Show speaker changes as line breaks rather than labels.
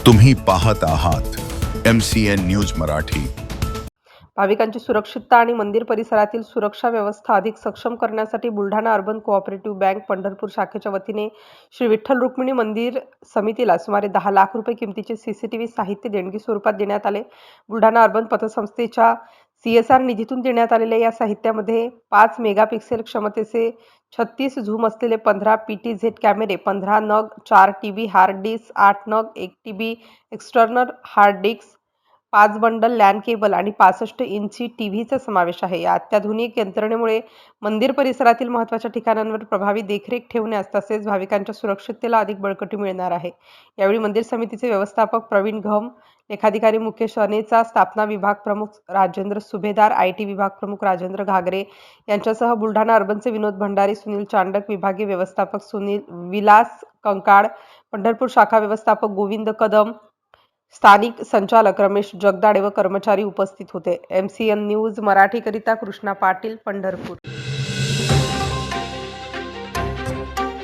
तुम्ही पाहत आहात MCN न्यूज मराठी।
भाविकांची सुरक्षितता आणि मंदिर परिसरातील सुरक्षा व्यवस्था अधिक सक्षम करण्यासाठी Buldhana urban cooperative bank Pandharpur शाखेच्या वतीने श्री विठ्ठल रुक्मिणी मंदिर समितीला सुमारे 10 लाख रुपये किमतीचे CCTV साहित्य देणगी स्वरूपात देण्यात आले। बुलढाणा अर्बन पतसंस्थेच्या CSR निधीतून देण्यात आलेल्या या साहित्यामध्ये 5 मेगापिक्सेल क्षमतेचे 36 झूम असलेले 15 PTZ कॅमेरे, 15 नग 4 TB हार्ड डिस्क, 8 नग 1 TB external hard disk, 5 bundle LAN cable आणि 65 इंची टीव्हीचा समावेश आहे। या अत्याधुनिक यंत्रणेमुळे मंदिर परिसरातील महत्त्वाच्या ठिकाणांवर प्रभावी देखरेख ठेवण्यास तसेच भाविकांच्या सुरक्षिततेला अधिक बळकटी मिळणार आहे। यावेळी मंदिर समितीचे व्यवस्थापक प्रवीण घम, लेखाधिकारी मुकेश अनेचा, स्थापना विभाग प्रमुख राजेंद्र सुभेदार, IT विभाग प्रमुख राजेंद्र घागरे यांच्यासह बुलढाणा अर्बनचे विनोद भंडारी, सुनील चांडक, विभागीय व्यवस्थापक सुनील विलास कंकाळ, पंढरपूर शाखा व्यवस्थापक गोविंद कदम, स्थानिक संचालक रमेश जगदाळे व कर्मचारी उपस्थित होते। MCN न्यूज मराठीकरिता कृष्णा पाटील, पंढरपूर।